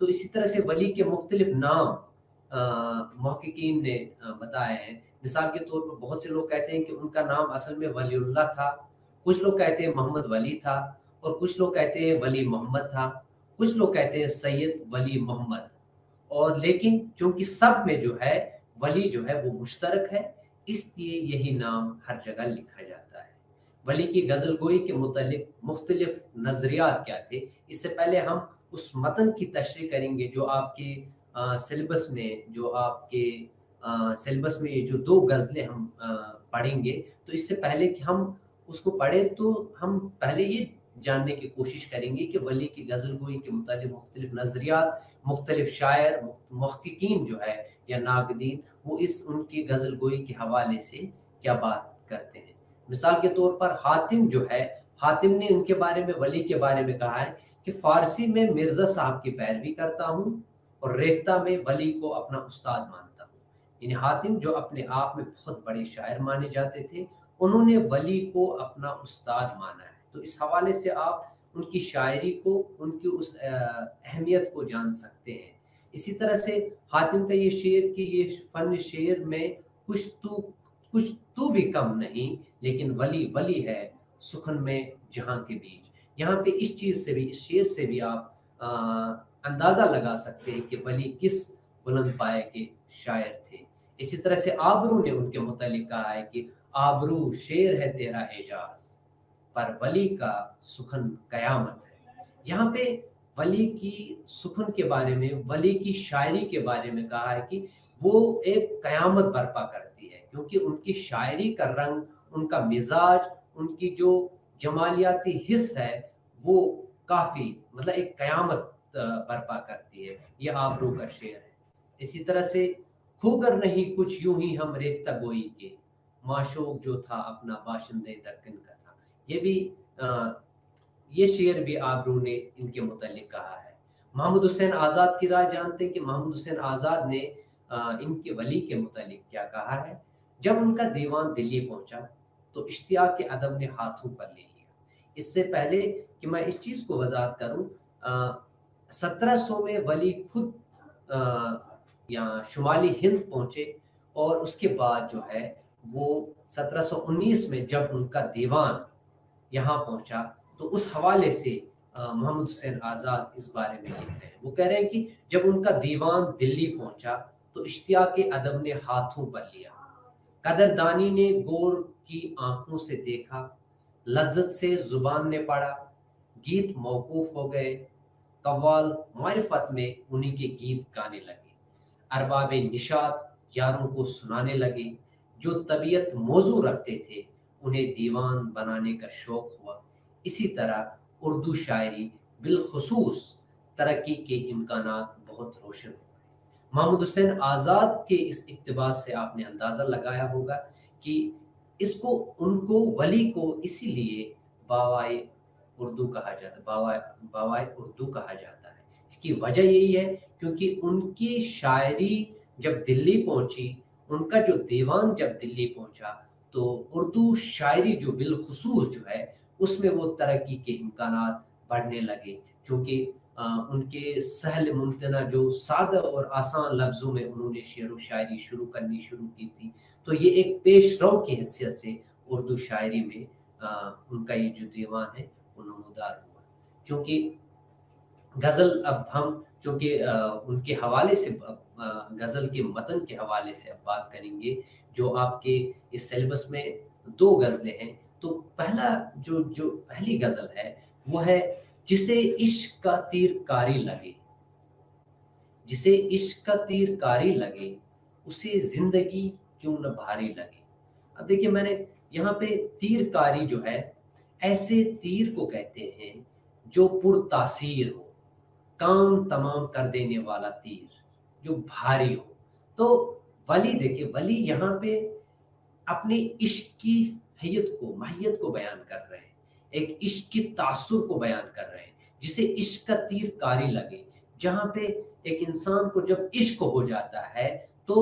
تو اسی طرح سے ولی کے مختلف نام محققین نے بتائے ہیں. مثال کے طور پر بہت سے لوگ کہتے ہیں کہ ان کا نام اصل میں ولی اللہ تھا، کچھ لوگ کہتے ہیں محمد ولی تھا، اور کچھ لوگ کہتے ہیں ولی محمد تھا، کچھ لوگ کہتے ہیں سید ولی محمد. اور لیکن چونکہ سب میں جو ہے ولی جو ہے وہ مشترک ہے، اس لیے یہی نام ہر جگہ لکھا جاتا ہے. ولی کی غزل گوئی کے متعلق مختلف نظریات کیا تھے، اس سے پہلے ہم اس متن کی تشریح کریں گے جو آپ کے سلیبس میں یہ جو 2 غزلیں ہم پڑھیں گے. تو اس سے پہلے کہ ہم اس کو پڑھیں تو ہم پہلے یہ جاننے کی کوشش کریں گے کہ ولی کی غزل گوئی کے متعلق مختلف نظریات، مختلف شاعر، محققین جو ہے یا ناقدین، وہ ان کی غزل گوئی کے حوالے سے کیا بات کرتے ہیں. مثال کے طور پر حاتم جو ہے، حاتم نے ان کے بارے میں، ولی کے بارے میں کہا ہے کہ فارسی میں مرزا صاحب کی پیروی کرتا ہوں اور ریختہ میں ولی کو اپنا استاد مانتا ہوں. یعنی حاتم جو اپنے آپ میں بہت بڑے شاعر مانے جاتے تھے، انہوں نے ولی کو اپنا استاد مانا ہے. تو اس حوالے سے آپ ان کی شاعری کو، ان کی اس اہمیت کو جان سکتے ہیں. اسی طرح سے حاتم کا یہ شعر کی یہ فن شعر میں کچھ تو بھی کم نہیں، لیکن ولی ولی ہے سخن میں جہاں کے بیچ. یہاں پہ اس چیز سے بھی، اس شعر سے بھی آپ اندازہ لگا سکتے ہیں کہ ولی کس بلند پائے کے شاعر تھے. اسی طرح سے آبرو نے ان کے متعلق کہا ہے کہ آبرو شعر ہے تیرا اعجاز، پر ولی کا سخن قیامت ہے. یہاں پہ ولی کی سخن کے بارے میں، ولی کی شاعری کے بارے میں کہا ہے کہ وہ ایک قیامت برپا کرتی ہے، کیونکہ ان کی شاعری کا رنگ، ان کا مزاج، ان کی جو جمالیاتی حص ہے وہ کافی مطلب ایک قیامت برپا کرتی ہے. یہ آبرو کا شعر ہے. اسی طرح سے کھوگر نہیں کچھ یوں ہی ہم ریختہ گوئی کے، معشوق جو تھا اپنا باشندے دکن کا تھا. یہ بھی یہ شعر بھی آبرو نے ان کے متعلق کہا ہے. محمد حسین آزاد کی رائے جانتے ہیں کہ محمد حسین آزاد نے ان کے ولی کے متعلق کیا کہا ہے. جب ان کا دیوان دلی پہنچا تو اشتیاق کے ادب نے ہاتھوں پر لے لیا. اس سے پہلے کہ میں اس چیز کو وضاحت کروں، 1700 میں ولی خود یہاں شمالی ہند پہنچے، اور اس کے بعد جو ہے وہ 1719 میں جب ان کا دیوان یہاں پہنچا تو اس حوالے سے محمد حسین آزاد اس بارے میں لکھ رہے ہیں. وہ کہہ رہے ہیں کہ جب ان کا دیوان دلی پہنچا تو اشتیاق ادب نے ہاتھوں پر لیا، قدردانی نے گور کی آنکھوں سے دیکھا، لذت سے زبان نے پڑھا، گیت موقوف ہو گئے، قوال معرفت میں انہی کے گیت گانے لگے، ارباب نشاط یاروں کو سنانے لگے، جو طبیعت موضوع رکھتے تھے انہیں دیوان بنانے کا شوق ہوا. اسی طرح اردو شاعری بالخصوص ترقی کے امکانات بہت روشن ہوئے. محمد حسین آزاد کے اس اقتباس سے آپ نے اندازہ لگایا ہوگا کہ ان کو ولی کو اسی لیے باوائے اردو کہا جاتا ہے، باوائے اردو کہا جاتا ہے. اس کی وجہ یہی ہے کیونکہ ان کی شاعری جب دلی پہنچی، ان کا جو دیوان جب دلی پہنچا تو اردو شاعری جو بالخصوص جو ہے اس میں وہ ترقی کے امکانات بڑھنے لگے، چونکہ ان کے سہل ممتنع جو سادہ اور آسان لفظوں میں انہوں نے شعر و شاعری شروع کی تھی. تو یہ ایک پیش رو کی حیثیت سے اردو شاعری میں ان کا یہ جو دیوان ہے وہ نمودار ہوا. چونکہ غزل اب ہم چونکہ ان کے حوالے سے غزل کے متن کے حوالے سے اب بات کریں گے، جو آپ کے اس سیلیبس میں 2 غزلیں ہیں. تو پہلی غزل ہے وہ ہے جسے عشق کا تیر کاری لگے، جسے عشق کا تیر کاری لگے اسے زندگی کیوں نہ بھاری لگے. اب دیکھیں میں نے یہاں پہ تیر کاری جو ہے، ایسے تیر کو کہتے ہیں جو پر تاثیر ہو، کام تمام کر دینے والا تیر جو بھاری ہو. تو ولی دیکھیں، ولی یہاں پہ اپنے عشق کی ماہیت کو بیان کر رہے ہیں، ایک عشق کی تاثر کو بیان کر رہے ہیں. جسے عشق کا تیر کاری لگے، جہاں پہ ایک انسان کو جب عشق ہو جاتا ہے تو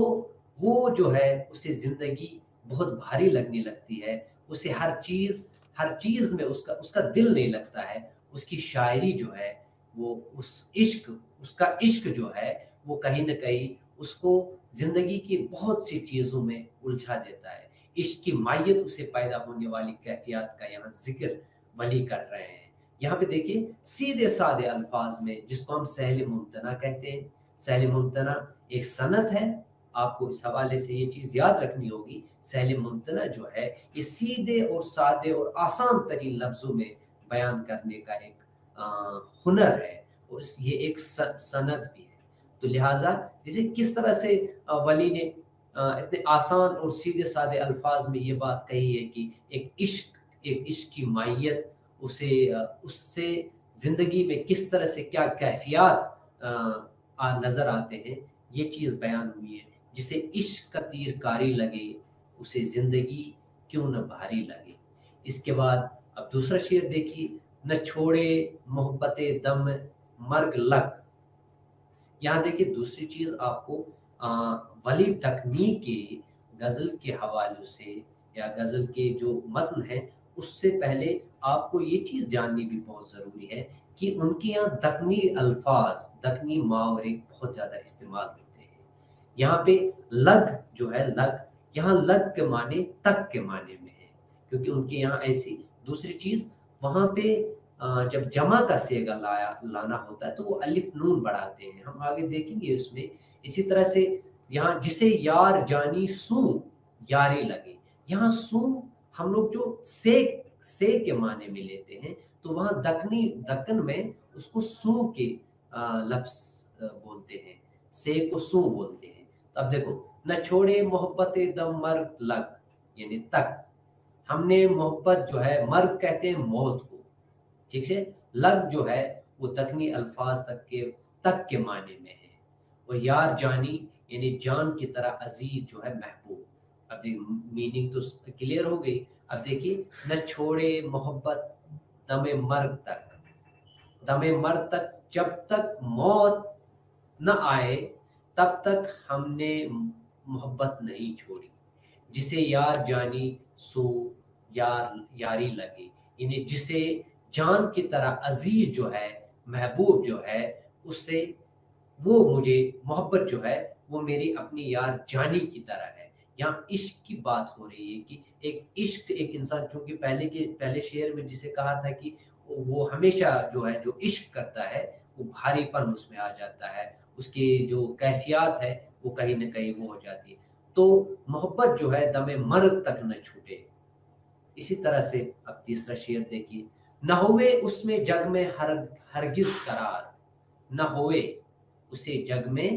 وہ جو ہے اسے زندگی بہت بھاری لگنے لگتی ہے، اسے ہر چیز میں اس کا دل نہیں لگتا ہے. اس کی شاعری جو ہے وہ اس کا عشق جو ہے وہ کہیں نہ کہیں اس کو زندگی کی بہت سی چیزوں میں الجھا دیتا ہے. عشق کی مائیت اسے پیدا ہونے والی کیفیات کا یہاں ذکر ولی کر رہے ہیں. یہاں پہ دیکھیے سیدھے سادے الفاظ میں جس کو ہم سہل ممتنع کہتے ہیں. سہل ممتنع ایک صنعت ہے. آپ کو اس حوالے سے یہ چیز یاد رکھنی ہوگی، سہل ممتنع جو ہے یہ سیدھے اور سادے اور آسان ترین لفظوں میں بیان کرنے کا ایک ہنر ہے، اور یہ ایک صنعت بھی ہے. تو لہٰذا جسے کس طرح سے ولی نے اتنے آسان اور سیدھے سادے الفاظ میں یہ بات کہی ہے کہ ایک عشق کی مائیت اس سے زندگی میں کس طرح سے کیا کیفیات نظر آتے ہیں، یہ چیز بیان ہوئی ہے. جسے عشق کا تیر کاری لگے اسے زندگی کیوں نہ بھاری لگے. اس کے بعد اب دوسرا شعر دیکھیے، نہ چھوڑے محبت دم مرگ لگ. یہاں دیکھیے دوسری چیز آپ کو ولی دکنی کے غزل کے حوالے سے یا غزل کے جو متن ہے اس سے پہلے آپ کو یہ چیز جاننی بھی بہت ضروری ہے کہ ان کے یہاں دکنی الفاظ، دکنی محاورے بہت زیادہ استعمال ہوتے ہیں. یہاں پہ لگ جو ہے، لگ یہاں لگ کے معنی تک کے معنی میں ہے، کیونکہ ان کے یہاں ایسی. دوسری چیز وہاں پہ جب جمع کا صیغہ لانا ہوتا ہے تو وہ الف نون بڑھاتے ہیں، ہم آگے دیکھیں گے اس میں. اسی طرح سے یہاں جسے یار جانی سو یاری لگے، یہاں سو ہم لوگ جو سے کے معنی میں لیتے ہیں تو وہاں دکن میں اس کو سو کے لفظ بولتے ہیں، سے کو سو بولتے ہیں. اب دیکھو، نہ چھوڑے محبت دم مرگ لگ یعنی تک. ہم نے محبت جو ہے، مرگ کہتے ہیں موت کو، ٹھیک ہے. لگ جو ہے وہ دکنی الفاظ تک کے معنی میں ہے. اور یار جانی یعنی جان کی طرح عزیز جو ہے، محبوب. اب میننگ تو کلیئر ہو گئی. اب دیکھیے، نہ چھوڑے محبت دم مرگ تک. دم مرگ تک، جب تک موت نہ آئے تب تک ہم نے محبت نہیں چھوڑی. جسے یار جانی سو یاری لگے، یعنی جسے جان کی طرح عزیز جو ہے، محبوب جو ہے، اس سے وہ مجھے محبت جو ہے وہ میری اپنی یار جانی کی طرح ہے. یہاں عشق کی بات ہو رہی ہے کہ ایک انسان، چونکہ پہلے شعر میں جسے کہا تھا کہ وہ ہمیشہ جو ہے جو عشق کرتا ہے وہ بھاری پن اس میں آ جاتا ہے، اس کی جو کیفیات ہے وہ کہیں نہ کہیں وہ ہو جاتی ہے. تو محبت جو ہے دم مرگ تک نہ چھوٹے. اسی طرح سے اب تیسرا شعر دیکھیے، نہ ہوئے اس میں جگ میں ہرگز قرار. نہ ہوئے اسے جگ میں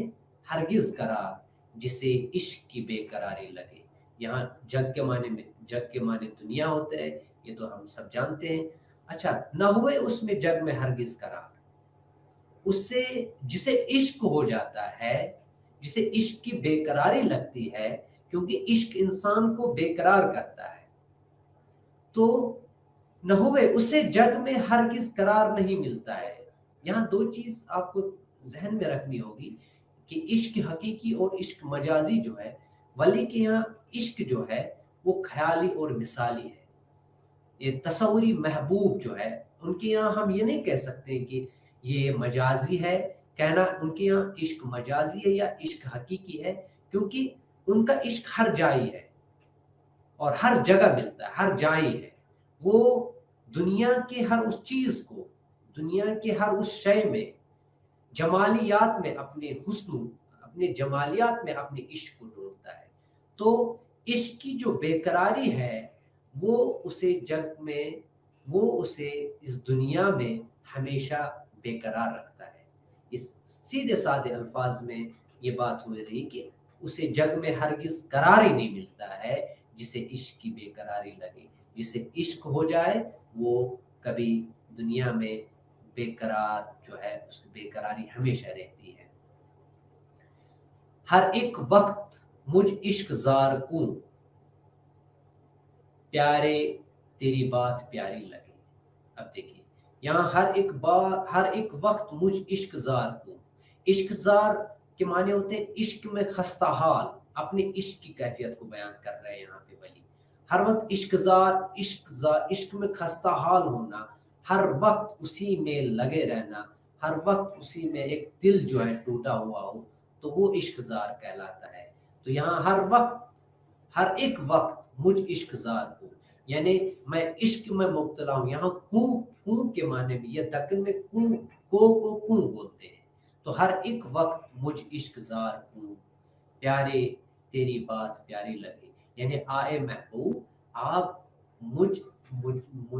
ہرگز قرار جسے عشق کی بے قراری لگے. یہاں جگ کے معنی دنیا ہوتے ہیں، یہ تو ہم سب جانتے ہیں. اچھا، نہ ہوئے اس میں جگ میں ہرگز قرار، اس سے جسے عشق ہو جاتا ہے، جسے عشق کی بے قراری لگتی ہے، کیونکہ عشق انسان کو بے قرار کرتا ہے. تو نہ ہوئے اسے جگ میں ہرگز قرار نہیں ملتا ہے. یہاں دو چیز آپ کو ذہن میں رکھنی ہوگی کہ عشق حقیقی اور عشق مجازی جو ہے، ولی کے یہاں عشق جو ہے وہ خیالی اور مثالی ہے. یہ تصوری محبوب جو ہے ان کے یہاں ہم یہ نہیں کہہ سکتے کہ یہ مجازی ہے. کہنا ان کے یہاں عشق مجازی ہے یا عشق حقیقی ہے، کیونکہ ان کا عشق ہر جائی ہے اور ہر جگہ ملتا ہے، ہر جائی ہے. وہ دنیا کے ہر اس چیز کو، دنیا کے ہر اس شے میں جمالیات میں اپنے حسن، اپنے جمالیات میں اپنے عشق کو ڈھونڈتا ہے. تو عشق کی جو بے قراری ہے وہ اسے جگ میں، وہ اسے اس دنیا میں ہمیشہ بے قرار رکھتا ہے. اس سیدھے سادے الفاظ میں یہ بات ہو رہی کہ اسے جگ میں ہرگز قرار ہی نہیں ملتا ہے جسے عشق کی بے قراری لگے. جسے عشق ہو جائے وہ کبھی دنیا میں بے قرار جو ہے، اس کی بے قراری ہمیشہ رہتی ہے. ہر ایک وقت مجھ عشق زار کو پیارے تیری بات پیاری لگے. اب دیکھیے یہاں ہر ایک وقت مجھ عشق زار کو. عشق زار کے معنی ہوتے ہیں عشق میں خستہ حال، اپنے عشق کی کیفیت کو بیان کر رہے ہیں یہاں پہ ولی. ہر وقت عشق میں خستہ حال ہونا، ہر وقت اسی میں لگے رہنا، ہر وقت اسی میں ایک دل جو ہے ٹوٹا ہوا ہو تو وہ عشق زار کہلاتا ہے. تو یہاں ہر وقت ہر ایک وقت مجھ عشق زار کو، یعنی میں عشق میں مبتلا ہوں. یہاں کو کے معنی بھی، یہ دکن میں کو بولتے ہیں. تو ہر ایک وقت مجھ عشق زار کو پیارے تیری بات پیاری لگے، یعنی آئے محبوب آپ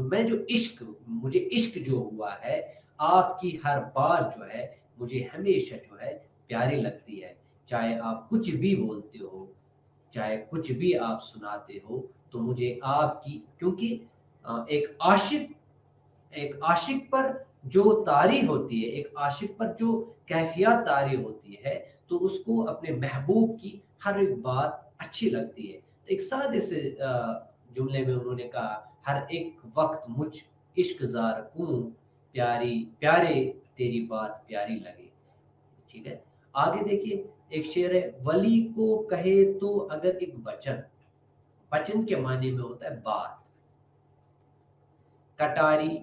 میں جو عشق، مجھے عشق جو ہوا ہے آپ کی ہر بات جو ہے مجھے ہمیشہ جو ہے پیاری لگتی ہے. چاہے آپ کچھ بھی بولتے ہو، چاہے کچھ بھی آپ سناتے ہو، تو مجھے آپ کی، کیونکہ ایک عاشق پر جو طاری ہوتی ہے، ایک عاشق پر جو کیفیات طاری ہوتی ہے، تو اس کو اپنے محبوب کی ہر ایک بات اچھی لگتی ہے. ایک سادے سے جملے میں انہوں نے کہا ہر ایک وقت مجھ عشق زار کوں پیارے تیری بات پیاری لگے. ٹھیک ہے، آگے دیکھیے ایک شعر ہے، ولی کو کہے تو اگر ایک بچن کے معنی میں ہوتا ہے بات. کٹاری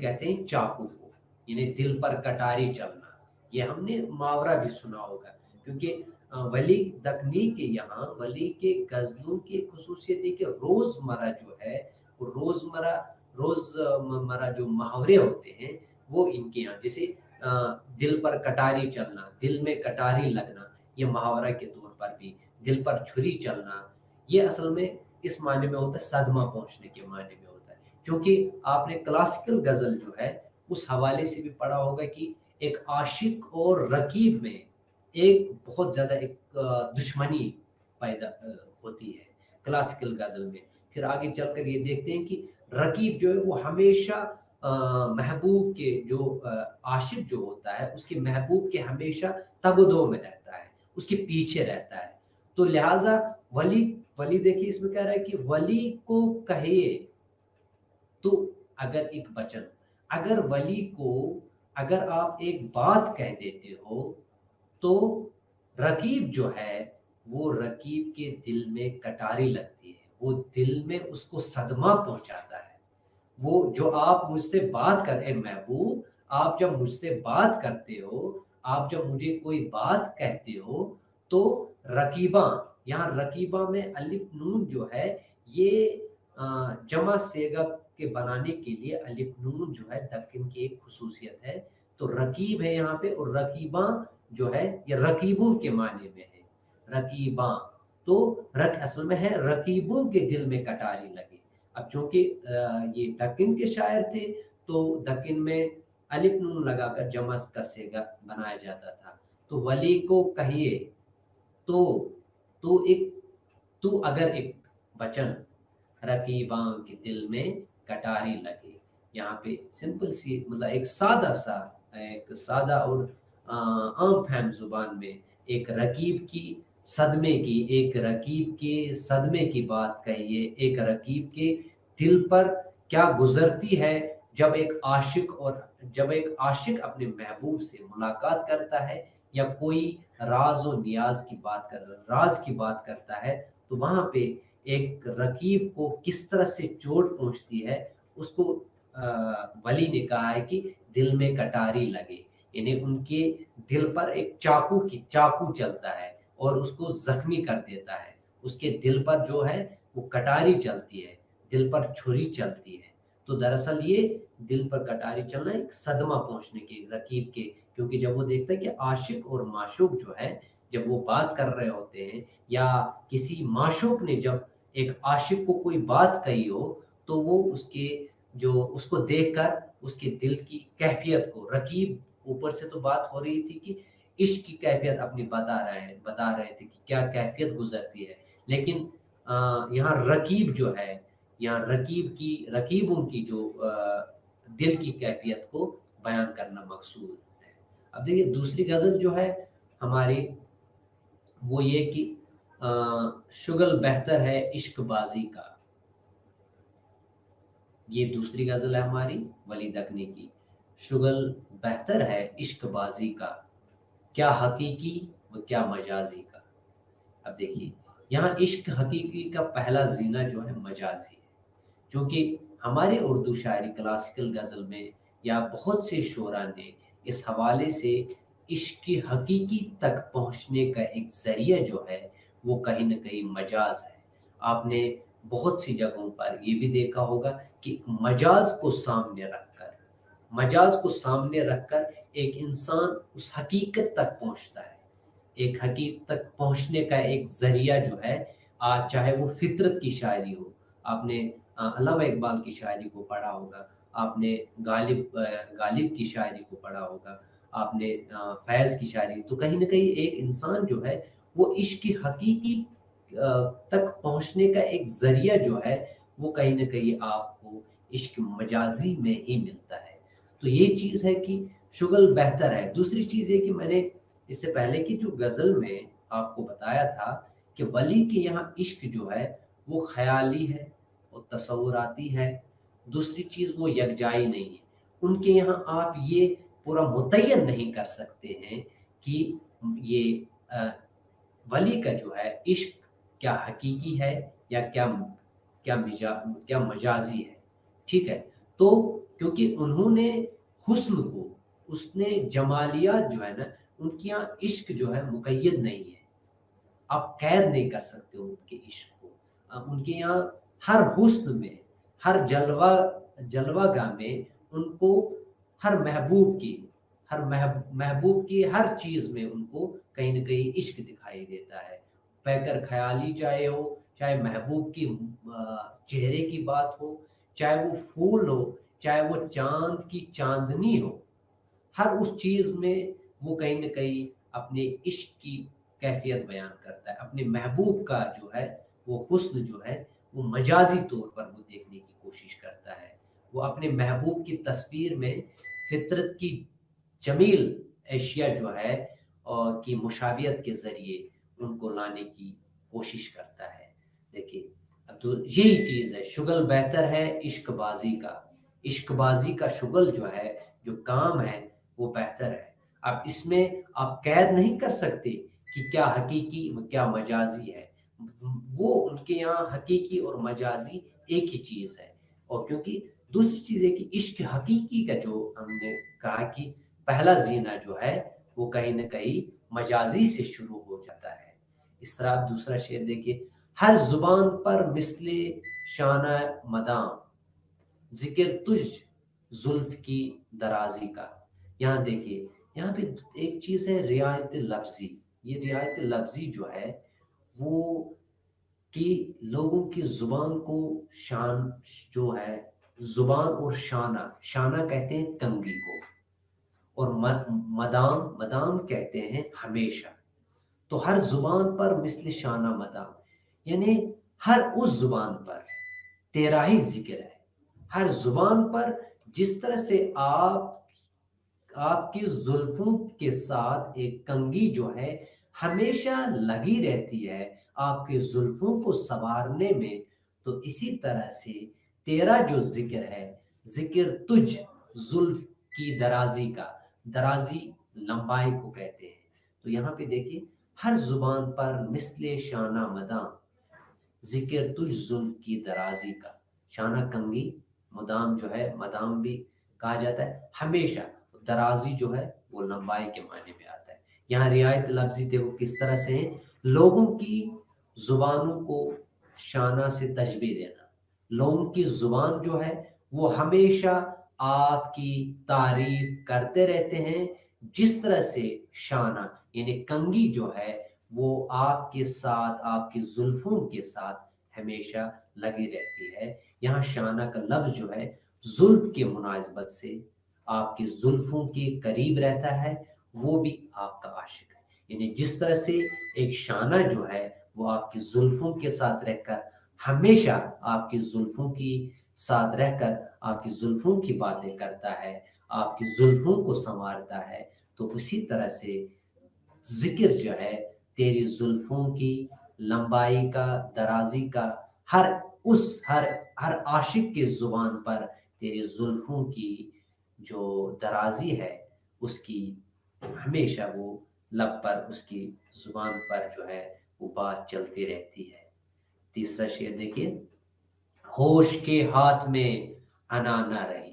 کہتے ہیں چاقو کو، یعنی دل پر کٹاری چلنا. یہ ہم نے محاورہ بھی سنا ہوگا، کیونکہ ولی دکنی کے یہاں ولی کے غزلوں کی خصوصیت ہے کہ روزمرہ جو ہے وہ روزمرہ جو محاورے ہوتے ہیں وہ ان کے یہاں، جیسے دل پر کٹاری چلنا، دل میں کٹاری لگنا، یہ محاورہ کے طور پر بھی دل پر چھری چلنا، یہ اصل میں اس معنی میں ہوتا ہے صدمہ پہنچنے کے معنی میں ہوتا ہے. کیونکہ آپ نے کلاسیکل غزل جو ہے اس حوالے سے بھی پڑھا ہوگا کہ ایک عاشق اور رقیب میں ایک بہت زیادہ ایک دشمنی پیدا ہوتی ہے کلاسیکل غزل میں. پھر آگے چل کر یہ دیکھتے ہیں کہ رقیب جو ہے وہ ہمیشہ محبوب کے جو عاشق جو ہوتا ہے اس کے محبوب کے ہمیشہ تگ و دو میں رہتا ہے، اس کے پیچھے رہتا ہے. تو لہٰذا ولی دیکھیے اس میں کہہ رہا ہے کہ ولی کو کہے تو اگر ایک بچن، اگر ولی کو اگر آپ ایک بات کہہ دیتے ہو تو رقیب جو ہے وہ رقیب کے دل میں کٹاری لگتی ہے، وہ دل میں اس کو صدمہ پہنچاتا ہے. وہ جو آپ مجھ سے بات کر، اے محبوب آپ جب مجھ سے بات کرتے ہو، آپ جب مجھے کوئی بات کہتے ہو تو رقیباں، یہاں رقیباں میں الف نون جو ہے یہ جمع صیغہ کے بنانے کے لیے الف نون جو ہے دکن کی ایک خصوصیت ہے. تو رقیب ہے یہاں پہ، اور رقیباں جو ہے یہ رقیبوں کے معنی میں ہے. رقیباں تو اصل میں ہے رقیبوں کے دل میں کٹاری لگے. اب چونکہ یہ دکن کے شاعر تھے تو دکن میں الف نون لگا کر جمع کا صیغہ بنایا جاتا تھا. تو ولی کو کہیے تو اگر ایک بچن رقیباں کے دل میں کٹاری لگے. یہاں پہ سمپل سی مطلب ایک سادہ اور عام فہم زبان میں ایک رقیب کی صدمے کی بات کہیے، ایک رقیب کے دل پر کیا گزرتی ہے جب ایک عاشق اپنے محبوب سے ملاقات کرتا ہے یا کوئی راز و نیاز کی بات کرتا ہے، تو وہاں پہ ایک رقیب کو کس طرح سے چوٹ پہنچتی ہے اس کو ولی نے کہا ہے کہ دل میں کٹاری لگے، یعنی ان کے دل پر ایک چاقو چلتا ہے اور اس کو زخمی کر دیتا ہے. اس کے دل پر جو ہے وہ کٹاری چلتی ہے، دل پر چھری چلتی ہے. تو دراصل یہ دل پر کٹاری چلنا ایک صدمہ پہنچنے کے رقیب کے، کیونکہ جب وہ دیکھتا ہے کہ عاشق اور معشوق جو ہے جب وہ بات کر رہے ہوتے ہیں یا کسی معشوق نے جب ایک عاشق کو کوئی بات کہی ہو تو وہ اس کو دیکھ کر اس کے دل کی کیفیت کو، رقیب اوپر سے تو بات ہو رہی تھی کہ عشق کی کیفیت اپنی بتا رہے تھے کہ کیا کیفیت گزرتی ہے، لیکن یہاں رقیب جو ہے، یہاں رقیبوں کی جو دل کی کیفیت کو بیان کرنا مقصود ہے. اب دیکھیے دوسری غزل جو ہے ہماری وہ یہ کہ شغل بہتر ہے عشق بازی کا. یہ دوسری غزل ہے ہماری ولی دکنی کی. شغل بہتر ہے عشق بازی کا، کیا حقیقی و کیا مجازی کا. اب دیکھیے یہاں عشق حقیقی کا پہلا زینہ جو ہے مجازی ہے، چونکہ ہمارے اردو شاعری کلاسیکل غزل میں یا بہت سے شعراء نے اس حوالے سے عشق کی حقیقی تک پہنچنے کا ایک ذریعہ جو ہے وہ کہیں نہ کہیں مجاز ہے۔ آپ نے بہت سی جگہوں پر یہ بھی دیکھا ہوگا کہ مجاز کو سامنے رکھ کر ایک انسان اس حقیقت تک پہنچتا ہے۔ ایک حقیقت تک پہنچنے کا ایک ذریعہ جو ہے، آج چاہے وہ فطرت کی شاعری ہو، آپ نے علامہ اقبال کی شاعری کو پڑھا ہوگا، آپ نے غالب کی شاعری کو پڑھا ہوگا، آپ نے فیض کی شاعری، تو کہیں نہ کہیں ایک انسان جو ہے وہ عشق کی حقیقی تک پہنچنے کا ایک ذریعہ جو ہے وہ کہیں نہ کہیں آپ کو عشق مجازی میں ہی ملتا ہے۔ تو یہ چیز ہے کہ شغل بہتر ہے۔ دوسری چیز یہ کہ میں نے اس سے پہلے کی جو غزل میں آپ کو بتایا تھا کہ ولی کے یہاں عشق جو ہے وہ خیالی ہے، وہ تصوراتی ہے، دوسری چیز وہ یکجائی نہیں ہے۔ ان کے یہاں آپ یہ پورا متعین نہیں کر سکتے ہیں کہ یہ ولی کا جو ہے عشق کیا حقیقی ہے یا کیا مجازی ہے، ٹھیک ہے۔ تو کیونکہ انہوں نے حسن کو، اس نے جمالیات جو ہے نا، ان کے یہاں عشق جو ہے مقید نہیں ہے، آپ قید نہیں کر سکتے ان کے عشق کو۔ ان کے یہاں ہر حسن میں، ہر جلوہ گاہ میں ان کو ہر محبوب کی ہر چیز میں ان کو کہیں نہ کہیں عشق دکھائی دیتا ہے۔ پیکر خیالی چاہے ہو، چاہے محبوب کی چہرے کی بات ہو، چاہے وہ پھول ہو، چاہے وہ چاند کی چاندنی ہو، ہر اس چیز میں وہ کہیں نہ کہیں اپنے عشق کی کیفیت بیان کرتا ہے۔ اپنے محبوب کا جو ہے وہ حسن جو ہے وہ مجازی طور پر وہ دیکھنے کی کوشش کرتا ہے۔ وہ اپنے محبوب کی تصویر میں فطرت کی جمیل اشیاء جو ہے اور کی مشابہت کے ذریعے ان کو لانے کی کوشش کرتا ہے۔ دیکھیے اب تو یہی چیز ہے، شغل بہتر ہے عشق بازی کا۔ عشق بازی کا شغل جو ہے، جو کام ہے وہ بہتر ہے۔ اب اس میں آپ قید نہیں کر سکتے کہ کیا حقیقی و کیا مجازی ہے، وہ ان کے یہاں حقیقی اور مجازی ایک ہی چیز ہے۔ اور کیونکہ دوسری چیز ہے کہ عشق حقیقی کا جو ہم نے کہا کہ پہلا زینہ جو ہے وہ کہیں نہ کہیں مجازی سے شروع ہو جاتا ہے۔ اس طرح آپ دوسرا شعر دیکھیے، ہر زبان پر مثل شانہ مدام، ذکر تجھ زلف کی درازی کا۔ یہاں دیکھیے، یہاں پہ ایک چیز ہے رعایت لفظی۔ یہ رعایت لفظی جو ہے وہ کہ لوگوں کی زبان کو شان جو ہے، زبان اور شانہ کہتے ہیں کنگھی کو، اور مدام کہتے ہیں ہمیشہ۔ تو ہر زبان پر مثل شانہ مدام، یعنی ہر اس زبان پر تیرا ہی ذکر ہے۔ ہر زبان پر جس طرح سے آپ کی زلفوں کے ساتھ ایک کنگھی جو ہے ہمیشہ لگی رہتی ہے آپ کے زلفوں کو سنوارنے میں، تو اسی طرح سے تیرا جو ذکر ہے، ذکر تجھ زلف کی درازی کا، درازی لمبائی کو کہتے ہیں۔ تو یہاں پہ دیکھیے، ہر زبان پر مثل شانہ مدام، ذکر تجھ زلف کی درازی کا۔ شانہ کنگھی، مدام جو ہے، مدام بھی کہا جاتا ہے ہمیشہ، درازی جو ہے وہ لمبائی کے معنی میں آتا ہے۔ یہاں رعایت لفظی دیکھو کس طرح سے ہیں، لوگوں کی زبانوں کو شانہ سے تشبیہ دینا۔ لوگوں کی زبان جو ہے وہ ہمیشہ آپ کی تعریف کرتے رہتے ہیں، جس طرح سے شانہ یعنی کنگھی جو ہے وہ آپ کے ساتھ، آپ کی زلفوں کے ساتھ ہمیشہ لگی رہتی ہے۔ یہاں شانہ کا لفظ جو ہے زلف کے مناسبت سے آپ کی زلفوں کے قریب رہتا ہے، وہ بھی آپ کا عاشق ہے۔ یعنی جس طرح سے ایک شانہ جو ہے وہ آپ کی زلفوں کے ساتھ رہ کر ہمیشہ آپ کی زلفوں کی ساتھ رہ کر آپ کی زلفوں کی باتیں کرتا ہے، آپ کی زلفوں کو سنوارتا ہے، تو اسی طرح سے ذکر جو ہے تیری زلفوں کی لمبائی کا، درازی کا، ہر عاشق کے زبان پر تیری زلفوں کی جو درازی ہے اس کی ہمیشہ وہ لب پر، اس کی زبان پر جو ہے وہ بات چلتی رہتی ہے۔ تیسرا شعر دیکھیے، ہوش کے ہاتھ میں انا نہ رہی،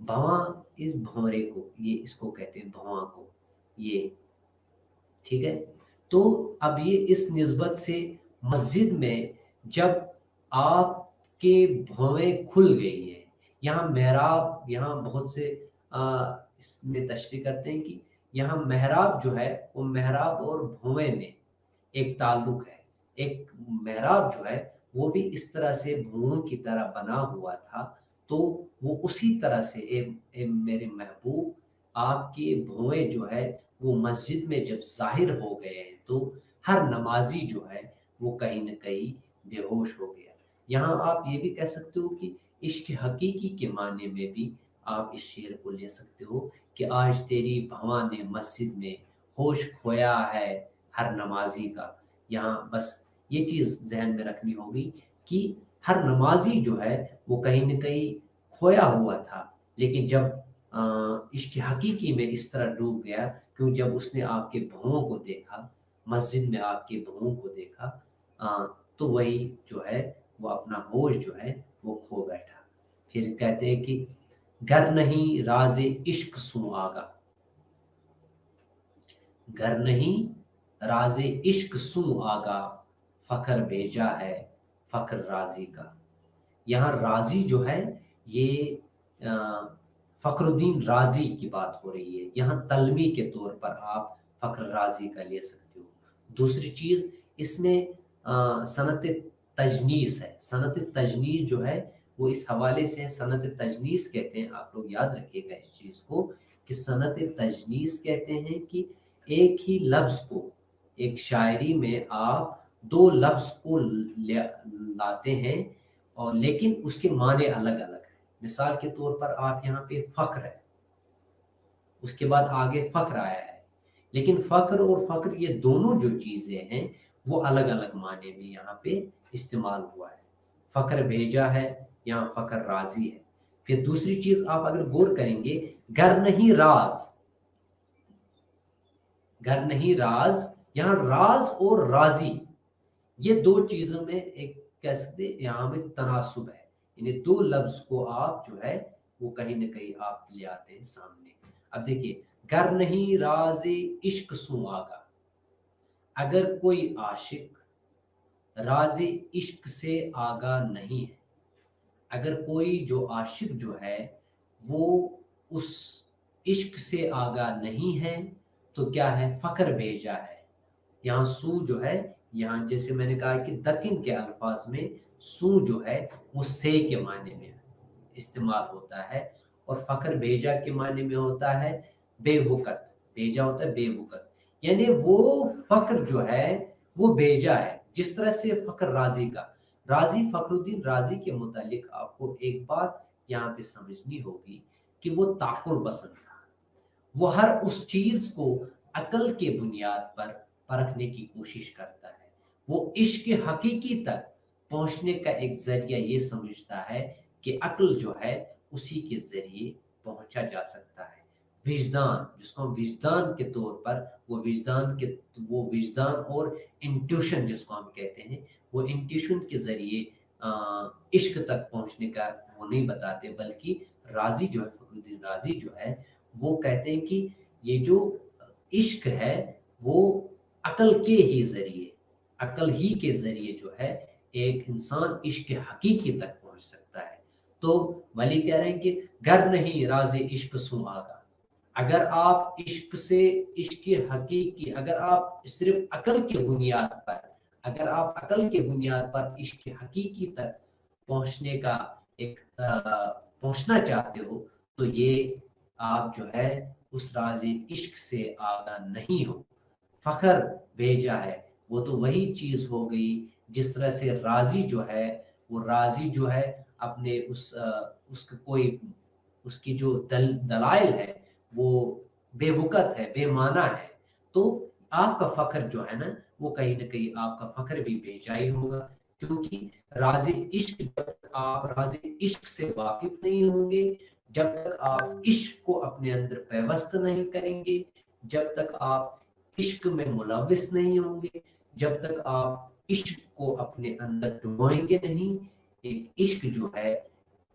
بھواں اس بھونرے کو، یہ اس کو کہتے ہیں بھواں کو، یہ ٹھیک ہے۔ تو اب یہ اس نسبت سے مسجد میں جب آپ کے بھویں کھل گئی ہے، یہاں محراب، یہاں بہت سے اس میں تشریح کرتے ہیں کہ یہاں محراب جو ہے وہ محراب اور بھویں میں ایک تعلق ہے۔ ایک محراب جو ہے وہ بھی اس طرح سے بھوؤں کی طرح بنا ہوا تھا، تو وہ اسی طرح سے اے میرے محبوب، آپ کے بھویں جو ہے وہ مسجد میں جب ظاہر ہو گئے ہیں تو ہر نمازی جو ہے وہ کہیں نہ کہیں بے ہوش ہو گیا۔ یہاں آپ یہ بھی کہہ سکتے ہو کہ عشق حقیقی کے معنی میں بھی آپ اس شعر کو لے سکتے ہو کہ آج تیری بھواں نے مسجد میں ہوش کھویا ہے ہر نمازی کا۔ یہاں بس یہ چیز ذہن میں رکھنی ہوگی کہ ہر نمازی جو ہے وہ کہیں نہ کہیں کھویا ہوا تھا، لیکن جب عشق حقیقی میں اس طرح ڈوب گیا، کیوں جب اس نے آپ کے بھوؤں کو دیکھا، مسجد میں آپ کے بھوؤں کو دیکھا، تو وہی جو ہے وہ اپنا ہوش جو ہے وہ کھو بیٹھا۔ پھر کہتے ہیں کہ گر نہیں راز عشق سوں آگا، گر نہیں راز عشق سوں آگا، فخر بھیجا ہے فخر راضی کا۔ یہاں راضی جو ہے یہ فخر الدین رازی کی بات ہو رہی ہے، یہاں تلمی کے طور پر آپ فخر رازی کا لے سکتے ہو۔ دوسری چیز اس میں صنعت تجنیس ہے۔ صنعت تجنیس جو ہے وہ اس حوالے سے صنعت تجنیس کہتے ہیں، آپ لوگ یاد رکھیے گا اس چیز کو کہ صنعت تجنیس کہتے ہیں کہ ایک ہی لفظ کو، ایک شاعری میں آپ دو لفظ کو لاتے ہیں اور لیکن اس کے معنی الگ الگ ہیں۔ مثال کے طور پر آپ یہاں پہ فخر ہے، اس کے بعد آگے فخر آیا ہے، لیکن فخر اور فخر یہ دونوں جو چیزیں ہیں وہ الگ الگ معنی میں یہاں پہ استعمال ہوا ہے۔ فخر بھیجا ہے، یہاں فخر راضی ہے۔ پھر دوسری چیز آپ اگر غور کریں گے، گر نہیں راز، گر نہیں راز، یہاں راز اور راضی یہ دو چیزوں میں ایک کہہ سکتے یہاں میں تناسب ہے، یعنی دو لفظ کو آپ جو ہے وہ کہیں نہ کہیں آپ لے آتے ہیں سامنے۔ اب دیکھیے، گر نہیں راز عشق سوں آگا، اگر کوئی عاشق راز عشق سے آگاہ نہیں ہے، اگر کوئی جو عاشق جو ہے وہ اس عشق سے آگاہ نہیں ہے تو کیا ہے، فخر بھیجا ہے۔ یہاں سو جو ہے، یہاں جیسے میں نے کہا کہ دکن کے الفاظ میں سو جو ہے وہ سے کے معنی میں استعمال ہوتا ہے، اور فخر بھیجا کے معنی میں ہوتا ہے بے وقت، بھیجا ہوتا ہے بے وقت، یعنی وہ فخر جو ہے وہ بھیجا ہے۔ جس طرح سے فخر راضی کا، راضی فخر الدین راضی کے متعلق آپ کو ایک بات یہاں پہ سمجھنی ہوگی کہ وہ تعقل پسند تھا، وہ ہر اس چیز کو عقل کے بنیاد پر پرکھنے کی کوشش کرتا ہے، وہ عشق حقیقی تک پہنچنے کا ایک ذریعہ یہ سمجھتا ہے کہ عقل جو ہے اسی کے ذریعے پہنچا جا سکتا ہے۔ وجدان، جس کو ہم وجدان کے طور پر، وہ وجدان اور انٹیوشن جس کو ہم کہتے ہیں، وہ انٹیوشن کے ذریعے عشق تک پہنچنے کا وہ نہیں بتاتے، بلکہ راضی جو ہے، فخر الدین راضی جو ہے وہ کہتے ہیں کہ یہ جو عشق ہے وہ عقل کے ہی ذریعے، عقل ہی کے ذریعے جو ہے ایک انسان عشق حقیقی تک پہنچ سکتا ہے۔ تو ولی کہہ رہے ہیں کہ گر نہیں راز عشق سوں آگا، اگر آپ عشق سے، عشق حقیقی، اگر آپ صرف عقل کے بنیاد پر، اگر آپ عقل کے بنیاد پر عشق حقیقی تک پہنچنے کا ایک پہنچنا چاہتے ہو تو یہ آپ جو ہے اس راز عشق سے آگاہ نہیں ہو۔ فخر بھیجا ہے، وہ تو وہی چیز ہو گئی جس طرح سے راضی جو ہے، وہ راضی جو ہے اپنے اس کا کوئی، اس کی جو دلائل ہے وہ بے وقت ہے، بے معنی ہے، تو آپ کا فخر جو ہے نا وہ کہیں نہ کہیں آپ کا فخر بھی بھیجا ہی ہوگا، کیونکہ راز عشق، جب تک آپ راز عشق سے واقف نہیں ہوں گے، جب تک آپ عشق کو اپنے اندر پیوست نہیں کریں گے، جب تک آپ عشق میں ملوث نہیں ہوں گے، جب تک آپ عشق کو اپنے اندر ڈبوئیں گے نہیں، ایک عشق جو ہے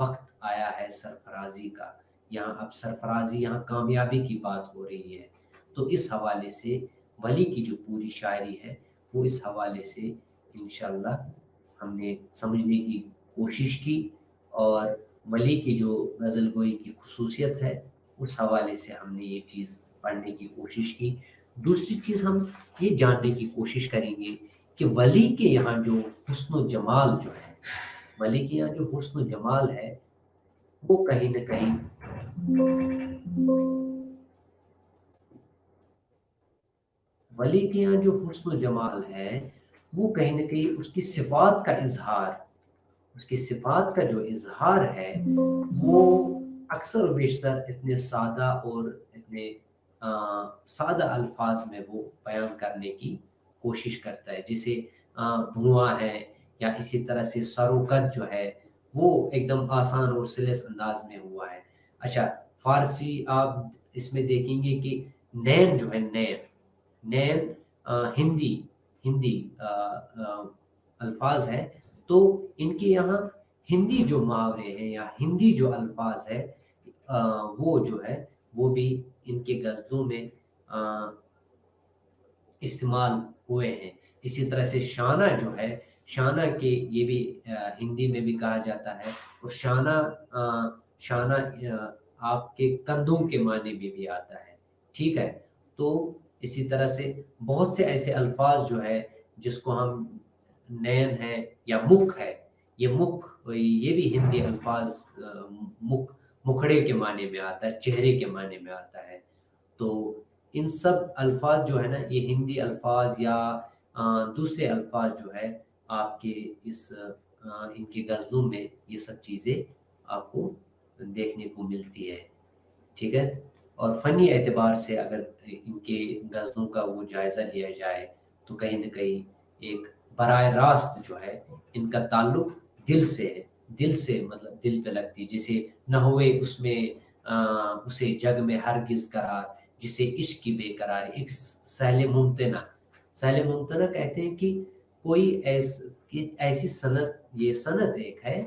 وقت آیا ہے سرفرازی کا. یہاں اب سرفرازی، یہاں کامیابی کی بات ہو رہی ہے. تو اس حوالے سے ولی کی جو پوری شاعری ہے وہ اس حوالے سے انشاءاللہ ہم نے سمجھنے کی کوشش کی، اور ولی کی جو غزل گوئی کی خصوصیت ہے اس حوالے سے ہم نے یہ چیز پڑھنے کی کوشش کی. دوسری چیز ہم یہ جاننے کی کوشش کریں گے کہ ولی کے یہاں جو حسن و جمال جو ہے، ولی کے یہاں جو حسن و جمال ہے وہ کہیں نہ کہیں ولی کے یہاں جو حسن و جمال ہے وہ کہیں نہ کہیں اس کی صفات کا اظہار، اس کی صفات کا جو اظہار ہے وہ اکثر و بیشتر اتنے سادہ اور اتنے سادہ الفاظ میں وہ بیان کرنے کی کوشش کرتا ہے. جیسے دھواں ہے، یا اسی طرح سے سروقت جو ہے وہ ایک دم آسان اور سلس انداز میں ہوا ہے. اچھا، فارسی آپ اس میں دیکھیں گے کہ نین جو ہے، نین ہندی الفاظ ہے، تو ان کے یہاں ہندی جو محاورے ہیں یا ہندی جو الفاظ ہے وہ جو ہے وہ بھی ان کے غزلوں میں استعمال ہوئے ہیں. اسی طرح سے شانہ جو ہے، شانہ کے یہ بھی ہندی میں بھی کہا جاتا ہے، اور شانہ آپ کے کندھوں کے معنی میں بھی آتا ہے. ٹھیک ہے، تو اسی طرح سے بہت سے ایسے الفاظ جو ہے جس کو ہم نین ہے یا مکھ ہے، یہ مکھ یہ بھی ہندی الفاظ مکھڑے کے معنی میں آتا ہے، چہرے کے معنی میں آتا ہے. تو ان سب الفاظ جو ہے نا، یہ ہندی الفاظ یا دوسرے الفاظ جو ہے آپ کے ان کے غزلوں میں یہ سب چیزیں آپ کو دیکھنے کو ملتی ہے. ٹھیک ہے، اور فنی اعتبار سے اگر ان کے غزلوں کا وہ جائزہ لیا جائے تو کہیں نہ کہیں ایک براہ راست جو ہے ان کا تعلق دل سے ہے، دل سے مطلب دل پہ لگتی. جیسے نہ ہوئے اس میں اسے جگ میں ہرگز قرار، جسے عشق کی بے قراری. ایک سہل ممتنع کہتے ہیں کہ کوئی ایسی صنعت، یہ صنعت ایک ہے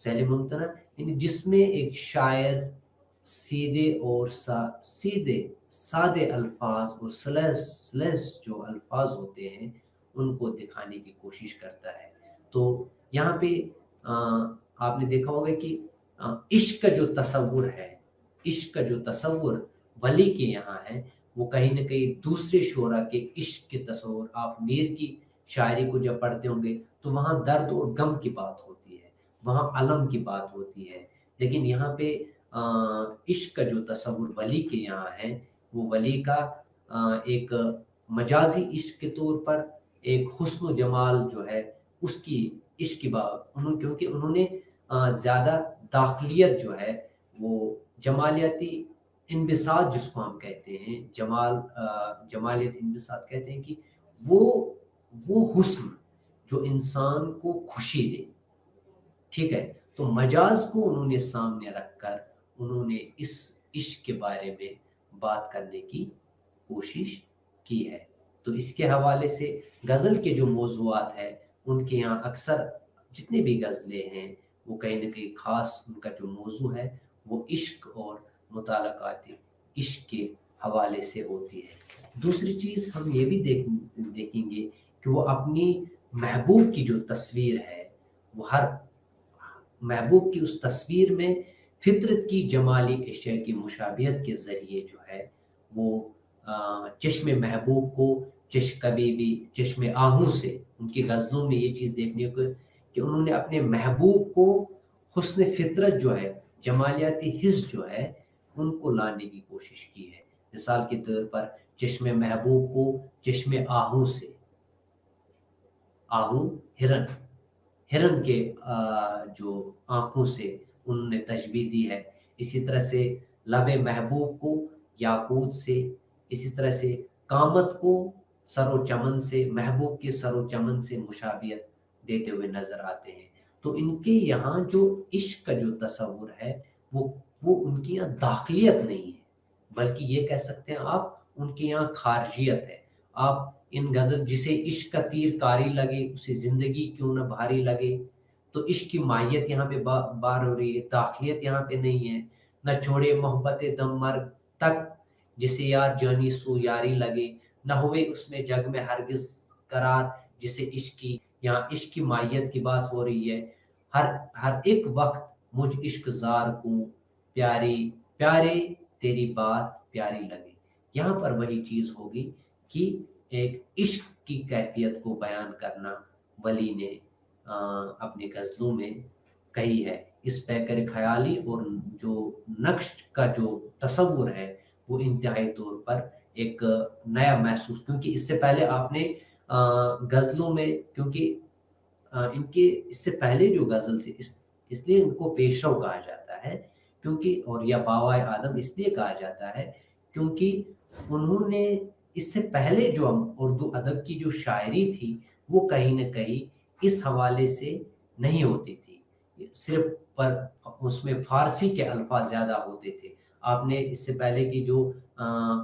سہل ممتنع، یعنی جس میں ایک شاعر سیدھے اور سادے الفاظ اور سلیس جو الفاظ ہوتے ہیں ان کو دکھانے کی کوشش کرتا ہے. تو یہاں پہ آپ نے دیکھا ہوگا کہ عشق کا جو تصور ہے، عشق کا جو تصور ولی کے یہاں ہے وہ کہیں نہ کہیں دوسرے شعراء کے عشق کے تصور، آپ میر کی شاعری کو جب پڑھتے ہوں گے تو وہاں درد اور غم کی بات ہوتی ہے، وہاں علم کی بات ہوتی ہے. لیکن یہاں پہ عشق کا جو تصور ولی کے یہاں ہے وہ ولی کا ایک مجازی عشق کے طور پر ایک حسن و جمال جو ہے اس کی عشق کی بات، کیونکہ انہوں نے زیادہ داخلیت جو ہے وہ جمالیاتی انبساط جس کو ہم کہتے ہیں، جمالیت انبساط کہتے ہیں کہ وہ حسن جو انسان کو خوشی دے. ٹھیک ہے، تو مجاز کو انہوں نے سامنے رکھ کر انہوں نے اس عشق کے بارے میں بات کرنے کی کوشش کی ہے. تو اس کے حوالے سے غزل کے جو موضوعات ہیں ان کے یہاں اکثر جتنے بھی غزلیں ہیں وہ کہیں نہ کہیں خاص ان کا جو موضوع ہے وہ عشق اور متعلقات عشق کے حوالے سے ہوتی ہے. دوسری چیز ہم یہ بھی دیکھیں گے کہ وہ اپنی محبوب کی جو تصویر ہے، وہ ہر محبوب کی اس تصویر میں فطرت کی جمالی اشیاء کی مشابہت کے ذریعے جو ہے وہ چشم محبوب کو کبھی بھی چشم آہوں سے، ان کی غزلوں میں یہ چیز دیکھنے کو کہ انہوں نے اپنے محبوب کو حسن فطرت جو ہے، جمالیاتی حس جو ہے ان کو لانے کی کوشش کی ہے. مثال کے طور پر چشم محبوب کو چشم آہوں سے، آہوں ہرن کے جو آنکھوں سے انہوں نے تشبیہ دی ہے. اسی طرح سے لب محبوب کو یاقوت سے، اسی طرح سے قامت کو سر و چمن سے، محبوب کے سر و چمن سے مشابہت دیتے ہوئے نظر آتے ہیں. تو ان کے یہاں جو عشق کا جو تصور ہے وہ ان کی یہاں داخلیت نہیں ہے، بلکہ یہ کہہ سکتے ہیں آپ ان کے یہاں خارجیت ہے. آپ ان غزل جسے عشق کا تیر کاری لگے اسے زندگی کیوں نہ بھاری لگے، تو عشق کی ماہیت یہاں پہ بار ہو رہی ہے، داخلیت یہاں پہ نہیں ہے. نہ چھوڑے محبت دم مرگ تک، جسے یار جانی سو یاری لگے، نہ ہوئے اس میں جگ میں ہرگز قرار، جسے عشق کی، یہاں عشق کی ماہیت کی بات ہو رہی ہے. ہر ایک وقت مجھ عشق زار کو پیاری پیارے تیری بات پیاری لگے. یہاں پر وہی چیز ہوگی کہ ایک عشق کی کیفیت کو بیان کرنا ولی نے اپنے غزلوں میں کہی ہے. اس پیکر خیالی اور جو نقش کا جو تصور ہے وہ انتہائی طور پر ایک نیا محسوس، کیونکہ اس سے پہلے آپ نے غزلوں میں، کیونکہ ان کے اس سے پہلے جو غزل تھی اس لیے ان کو پیشرو کہا جاتا ہے، کیونکہ اور یا باوائے آدم اس لیے کہا جاتا ہے کیونکہ انہوں نے اس سے پہلے جو اردو ادب کی جو شاعری تھی وہ کہیں نہ کہیں اس حوالے سے نہیں ہوتی تھی، صرف پر اس میں فارسی کے الفاظ زیادہ ہوتے تھے. آپ نے اس سے پہلے کی جو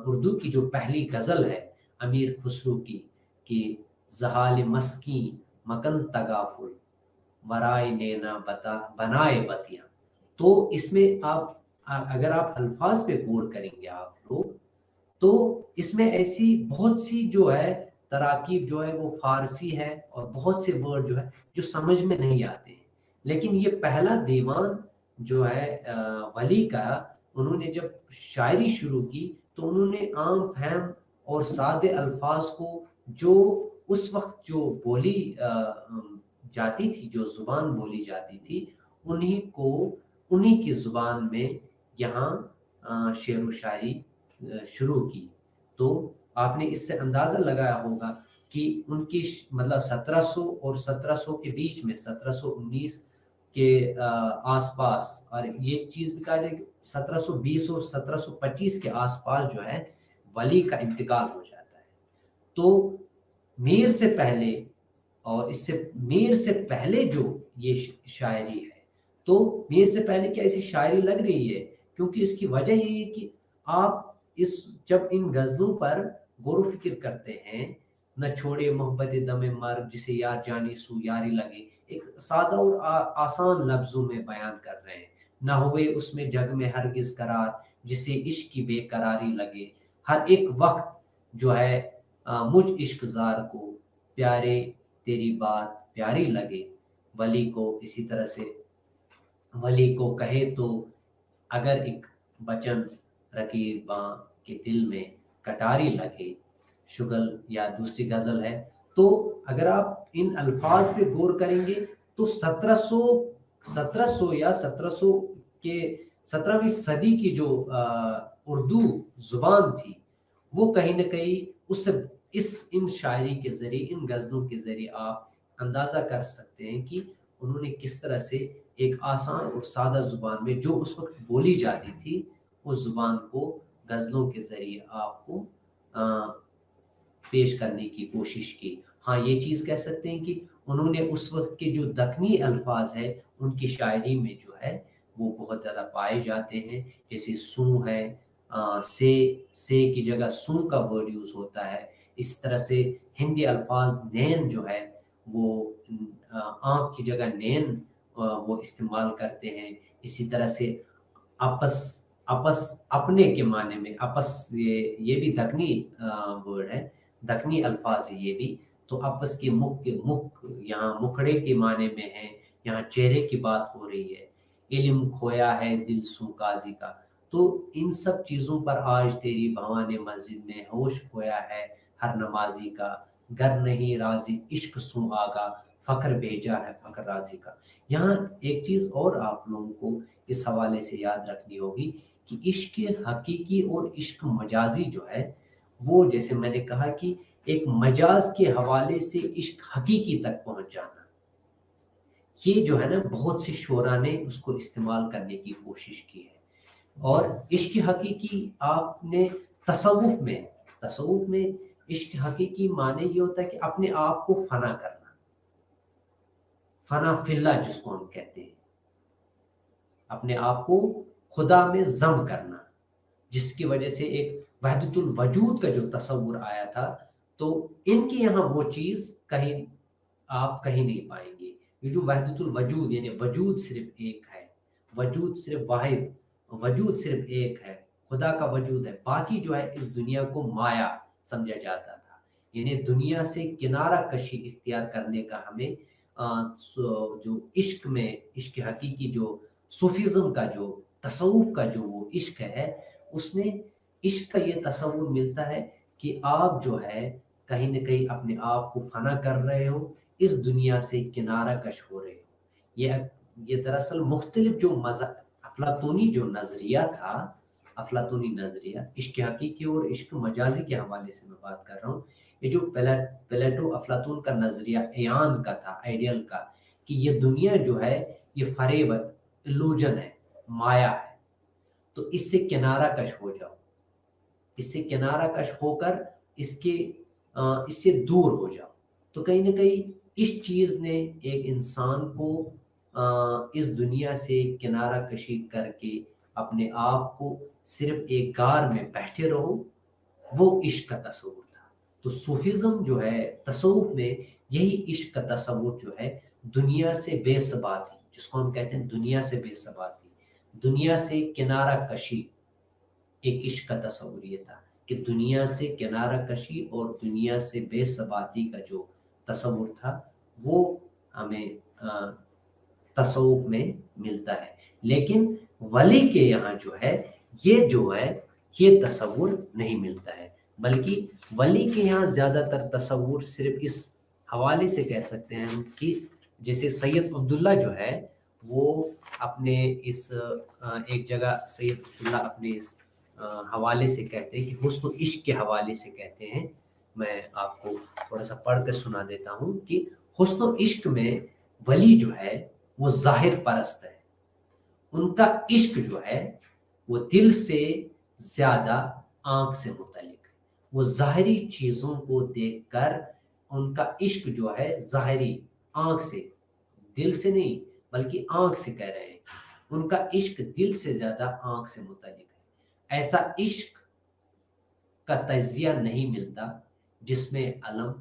اردو کی جو پہلی غزل ہے امیر خسرو کی کہ زحال مسکین مکن تغافل ورائے نینا بنائے بتیاں، تو اس میں آپ اگر آپ الفاظ پہ غور کریں گے آپ لوگ تو اس میں ایسی بہت سی جو ہے تراکیب جو ہے وہ فارسی ہے اور بہت سے ورڈ جو ہے جو سمجھ میں نہیں آتے ہیں. لیکن یہ پہلا دیوان جو ہے ولی کا، انہوں نے جب شاعری شروع کی تو انہوں نے عام فہم اور سادے الفاظ کو جو اس وقت جو بولی جاتی تھی، جو زبان بولی جاتی تھی، انہی کی زبان میں یہاں شعر و شاعری شروع کی. تو آپ نے اس سے اندازہ لگایا ہوگا کہ ان کی مطلب 1700 اور 1700 کے بیچ میں 1719 کے آس پاس، اور یہ چیز بھی کہا جائے کہ 1720 اور 1725 کے آس پاس جو ہے ولی کا انتقال ہو جاتا ہے. تو میر سے پہلے اور اس سے میر سے پہلے جو یہ شاعری ہے، تو میر سے پہلے کیا ایسی شاعری لگ رہی ہے کیونکہ اس کی وجہ یہ ہے کہ آپ جب ان غزلوں پر غور و فکر کرتے ہیں، نہ چھوڑے محبت دم مرگ جسے یار جانی سو یاری لگے، ایک سادہ اور آسان لفظوں میں بیان کر رہے ہیں. نہ ہوئے اس میں جگ میں ہرگز قرار جسے عشق کی بے قراری لگے، ہر ایک وقت جو ہے مجھ عشق زار کو پیارے تیری بات پیاری لگے. ولی کو اسی طرح سے ولی کو کہے تو اگر ایک بچن رقیباں کے دل میں کٹاری لگے، شگل یا دوسری غزل ہے. تو اگر آپ ان الفاظ پہ غور کریں گے تو 1700 یا 1700 کے 17ویں صدی کی جو اردو زبان تھی وہ کہیں نہ کہیں اس سے ان شاعری کے ذریعے، ان غزلوں کے ذریعے آپ اندازہ کر سکتے ہیں کہ انہوں نے کس طرح سے ایک آسان اور سادہ زبان میں جو اس وقت بولی جاتی تھی اس زبان کو غزلوں کے ذریعے آپ کو پیش کرنے کی کوشش کی. ہاں یہ چیز کہہ سکتے ہیں کہ انہوں نے اس وقت کے جو دکنی الفاظ ہے ان کی شاعری میں جو ہے وہ بہت زیادہ پائے جاتے ہیں، جیسے سوں ہے، سے کی جگہ سوں کا ورڈ یوز ہوتا ہے. اس طرح سے ہندی الفاظ نین جو ہے وہ آنکھ کی جگہ نین وہ استعمال کرتے ہیں. اسی طرح سے اپس اپنے کے معنی میں اپس، یہ بھی دکنی ورڈ ہے، دکنی الفاظ ہے یہ بھی. تو اپس کے مکھ یہاں مکھڑے کے معنی میں ہے، یہاں چہرے کی بات ہو رہی ہے. علم کھویا ہے دل سو قاضی کا. تو ان سب چیزوں پر آج تیری بھوان مسجد میں ہوش کھویا ہے ہر نمازی کا، گر نہیں راضی عشق سو آگا فخر بھیجا ہے فخر راضی کا. یہاں ایک چیز اور آپ لوگوں کو اس حوالے سے یاد رکھنی ہوگی کہ عشق حقیقی اور عشق مجازی جو ہے وہ، جیسے میں نے کہا کہ ایک مجاز کے حوالے سے عشق حقیقی تک پہنچ جانا، یہ جو ہے نا بہت سے شعراء نے اس کو استعمال کرنے کی کوشش کی ہے. اور عشق حقیقی آپ نے تصوف میں عشق حقیقی معنی یہ ہوتا ہے کہ اپنے آپ کو فنا کرنا، فنا فی اللہ جس کو ہم کہتے ہیں، اپنے آپ کو خدا میں ضم کرنا، جس کی وجہ سے ایک وحدت الوجود کا جو تصور آیا تھا. تو ان کے یہاں وہ چیز آپ کہیں نہیں پائیں گے. یہ جو وحدت الوجود یعنی وجود صرف ایک ہے، وجود صرف واحد، وجود صرف ایک ہے، خدا کا وجود ہے، باقی جو ہے اس دنیا کو مایا سمجھا جاتا تھا۔ یعنی دنیا سے کنارہ کشی اختیار کرنے کا ہمیں جو عشق میں، عشق حقیقی جو صوفیزم کا جو تصوف کا جو وہ عشق ہے، اس میں عشق کا یہ تصور ملتا ہے کہ آپ جو ہے کہیں نہ کہیں اپنے آپ کو فنا کر رہے ہو، اس دنیا سے کنارہ کش ہو رہے ہو۔ یہ دراصل مختلف جو افلاطونی جو نظریہ تھا، افلاطونی نظریہ عشق حقیقی اور عشق مجازی کے حوالے سے میں بات کر رہا ہوں، یہ جو پلیٹو افلاطون کا نظریہ ایان کا تھا، آئیڈیل کا، کہ یہ دنیا جو ہے یہ فریب ہے، الوجن ہے، مایا ہے، تو اس سے کنارہ کش ہو جاؤ، اس سے کنارہ کش ہو کر اس سے دور ہو جاؤ۔ تو کہیں نہ کہیں اس چیز نے ایک انسان کو اس دنیا سے کنارہ کشی کر کے اپنے آپ کو صرف ایک غار میں بیٹھے رہو، وہ عشق کا تصور تھا۔ تو صوفیزم جو ہے تصوف میں یہی عشق کا تصور جو ہے دنیا سے بے ثباتی، جس کو ہم کہتے ہیں دنیا سے بے ثباتی، دنیا سے کنارہ کشی، ایک عشق کا تصور یہ تھا کہ دنیا سے کنارہ کشی اور دنیا سے بے ثباتی کا جو تصور تھا وہ ہمیں تصوف میں ملتا ہے۔ لیکن ولی کے یہاں جو ہے یہ تصور نہیں ملتا ہے، بلکہ ولی کے یہاں زیادہ تر تصور صرف اس حوالے سے کہہ سکتے ہیں ہم کہ جیسے سید عبداللہ جو ہے وہ اپنے اس ایک جگہ سید عبداللہ اپنے اس حوالے سے کہتے ہیں کہ حسن و عشق کے حوالے سے کہتے ہیں، میں آپ کو تھوڑا سا پڑھ کر سنا دیتا ہوں کہ حسن و عشق میں ولی جو ہے وہ ظاہر پرست ہے، ان کا عشق جو ہے وہ دل سے زیادہ آنکھ سے متعلق ہے، وہ ظاہری چیزوں کو دیکھ کر ان کا عشق جو ہے ظاہری آنکھ سے، دل سے نہیں بلکہ آنکھ سے کہہ رہے ہیں، ان کا عشق دل سے زیادہ آنکھ سے متعلق ہے۔ ایسا عشق کا تجزیہ نہیں ملتا جس میں علم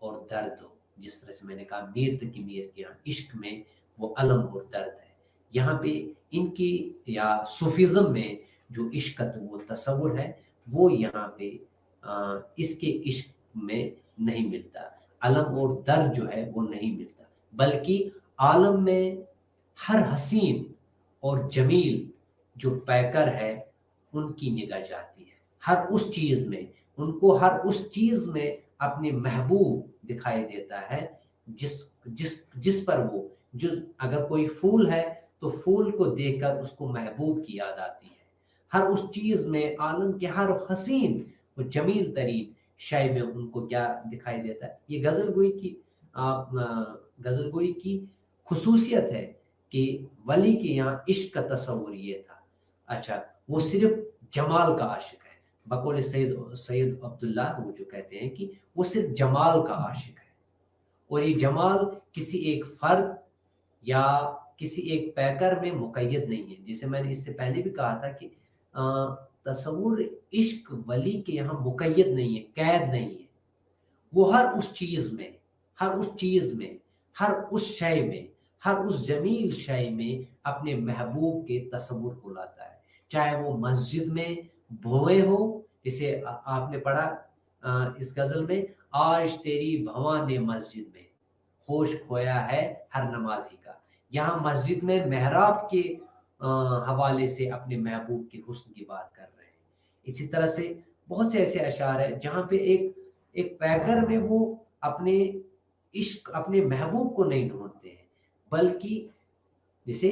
اور درد ہو، جس طرح سے میں نے کہا میر تقی میر کے یہاں عشق میں وہ علم اور درد ہے، یہاں پہ ان کی یا صوفیزم میں جو عشق کا وہ تصور ہے وہ یہاں پہ اس کے عشق میں نہیں ملتا، علم اور درد جو ہے وہ نہیں ملتا، بلکہ عالم میں ہر حسین اور جمیل جو پیکر ہے ان کی نگاہ جاتی ہے، ہر اس چیز میں ان کو ہر اس چیز میں اپنے محبوب دکھائی دیتا ہے جس پر وہ اگر کوئی پھول ہے تو پھول کو دیکھ کر اس کو محبوب کی یاد آتی ہے، ہر اس چیز میں عالم کے ہر حسین و جمیل ترین شے میں ان کو کیا دکھائی دیتا ہے۔ یہ غزل گوئی کی خصوصیت ہے کہ ولی کے یہاں عشق کا تصور یہ تھا، اچھا وہ صرف جمال کا عاشق ہے، بقول سید عبداللہ وہ جو کہتے ہیں کہ وہ صرف جمال کا عاشق ہے، اور یہ جمال کسی ایک فرد یا کسی ایک پیکر میں مقید نہیں ہے، جیسے میں نے اس سے پہلے بھی کہا تھا کہ تصور عشق ولی کے یہاں مقید نہیں ہے، قید نہیں ہے، وہ ہر اس چیز میں، ہر اس چیز میں، ہر اس شے میں، ہر اس جمیل شے میں اپنے محبوب کے تصور کو لاتا ہے، چاہے وہ مسجد میں بھویں ہو، جسے آپ نے پڑھا اس غزل میں، آج تیری بھواں نے مسجد میں ہوش کھویا ہے ہر نمازی کا، یہاں مسجد میں محراب کے حوالے سے اپنے محبوب کے حسن کی بات کر رہے ہیں۔ اسی طرح سے بہت سے ایسے اشعار ہیں جہاں پہ ایک پیکر میں وہ اپنے عشق، اپنے محبوب کو نہیں ڈھونڈتے ہیں، بلکہ جیسے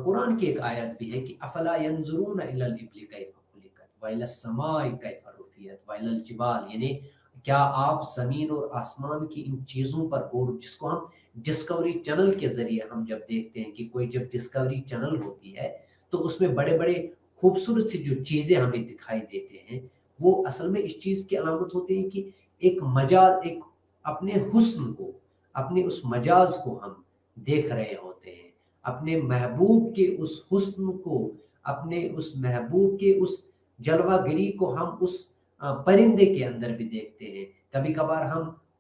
قرآن کی ایک آیت بھی ہے کہ افلا ينظرون الى الابل کیف خلقت والى السماء کیف رفعت والى الجبال، یعنی کیا آپ زمین اور آسمان کی ان چیزوں پر غور، جس کو ہم ڈسکوری چینل کے ذریعے ہم جب دیکھتے ہیں کہ کوئی جب ڈسکوری چینل ہوتی ہے تو اس میں بڑے بڑے خوبصورت سی جو چیزیں ہمیں دکھائی دیتے ہیں، وہ اصل میں اس چیز کی علامت ہوتی ہے کہ ایک مجاز، ایک اپنے حسن کو، اپنے اس مجاز کو ہم دیکھ رہے ہوتے ہیں، اپنے محبوب کے اس حسن کو، اپنے اس محبوب کے اس جلوہ گری کو ہم اس پرندے کے اندر بھی دیکھتے ہیں، کبھی کبھار ہم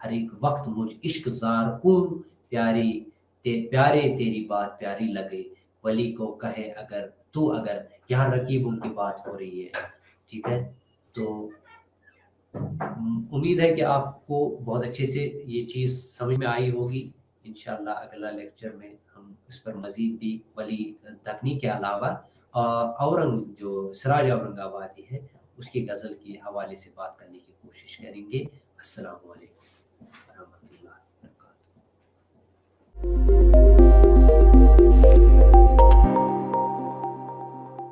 ہر ایک وقت مجھ عشق زار کون پیارے تیری بات پیاری لگے، ولی کو کہے اگر یہاں رقیبوں کی بات ہو رہی ہے. ٹھیک ہے، تو امید ہے کہ آپ کو بہت اچھے سے یہ چیز سمجھ میں آئی ہوگی. انشاءاللہ اگلا لیکچر میں ہم اس پر مزید بھی ولی دکنی کے علاوہ جو سراج اورنگ آبادی ہے اس کی غزل کے حوالے سے بات کرنے کی کوشش کریں گے. السلام علیکم.